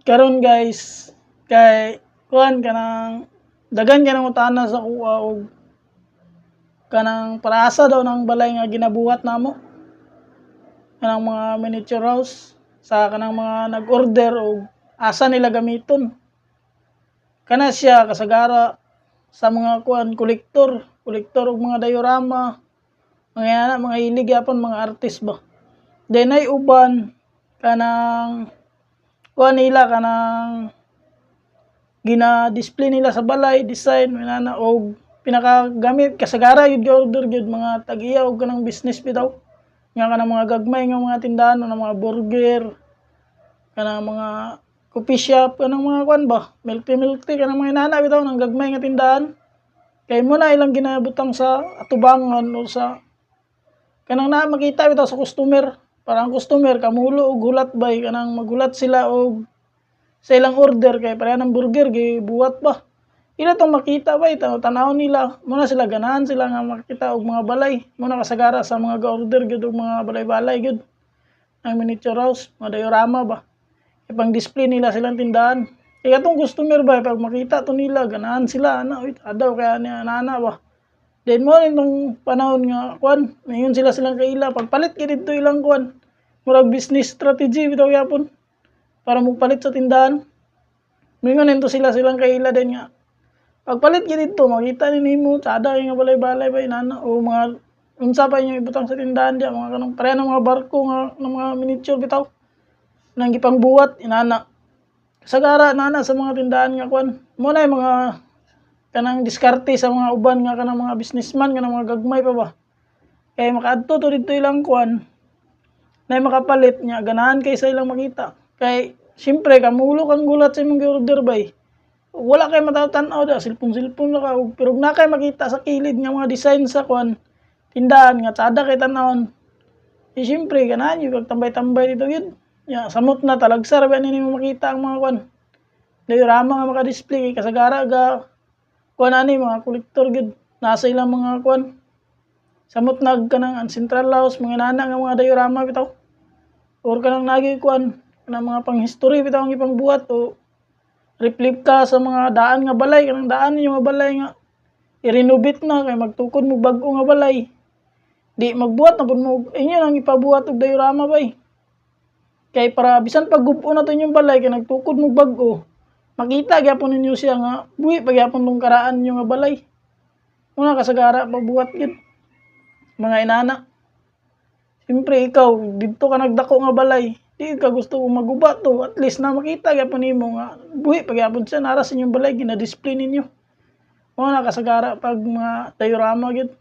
Karon guys, kay kuan kanang dagan kanang utana sa kuha og kanang paraasa daw ng balay nga ginabuhat namo. Kanang mga miniature house sa kanang mga nag-order og asa nila gamiton. Kana siya kasagara sa mga kuan kolektor og mga diorama, mga hilig yapon mga artist ba. Then ay uban kanang kuan nila kanang gina-display nila sa balay, design minana og pinakagamit kasagara yun order gyud mga tag-iya og kanang business bitaw. Nga kanang mga gagmay nga mga tindahan ng mga burger, kanang mga coffee shop, kanang mga kuan ba, milk tea kanang mga inana bitaw ng gagmay nga tindahan. Kay mo na ilang ginabutang sa atubangan o sa kanang na makita bitaw sa customer. Para ang customer kamulo og hulat bay kanang maghulat sila og sa ilang order kay pareha ng burger gibuhat ba. Ila tong makita ba tanawon nila, muna sila ganahan sila nga makita og mga balay. Muna kasagara sa mga ga-order gyud og mga balay-balay gyud. Ang miniature house, mga diorama ba. Ipang display nila silang tindahan. Kaya atong customer ba pag makita to nila ganahan sila ana uy adaw kaya ni nana ba. Then mo rin tong panahon nga kuan, mayon sila silang kaila pagpalit gid dito ilang kuan. Murag business strategy bitaw yapon para magpalit sa tindahan. Mingon nito silang kaila din nga. Pagpalit gid dito makita ni nimo tsada nga balay-balay ba inana o mga unsa pa inyo ibutang sa tindahan diya mga kanang pareha ng mga barko nga ng mga miniature bitaw. Nang gipang buhat inana. Sagara nana sa mga tindahan nga kuan. Mo na mga kanang diskarte sa mga uban nga kanang mga businessman kanang mga gagmay pa ba. Kay makaadto to dito ilang kuan. Nay makapalit nya ganahan kay sa ilang makita. Kay siyempre kamulo kang gulat sa imong gi-order bay. Wala kay matatan-aw da silpon la ka pero na kay makita sa kilid nga mga design sa kuan tindahan nga tsada kay tan-awon. Siyempre ganahan yung tambay-tambay dito yun. Ya, samot na talagsar ba nimo makita ang mga kuan. Diorama nga maka-display kay kasagara ga kuan ani mga kolektor gyud nasa ilang mga kuan. Samot nag kanang ang central house mga nana nga mga diorama bitaw. Or kanang nagi kuan kanang mga pang-history bitaw ang ipang buhat o replika sa mga daan nga balay kanang daan ninyo nga balay nga i-renovate na kay magtukod mo bag-o nga balay. Di magbuhat na pud mo inyo nang ipabuhat og diorama bay. Kay para bisan pag gub-o na to inyong balay kay nagtukod mo bag-o. Makita gyapon ninyo siya nga buhi pa gyapon tong karaan ninyo nga balay. Una kasagara pagbuhat gid. Mga inana. Siyempre ikaw didto ka nagdako nga balay. Di ka gusto kong maguba to at least na makita gyapon nimo nga buhi pa gyapon siya nara sa inyong balay gina-display ninyo. Una kasagara pag mga diorama gid.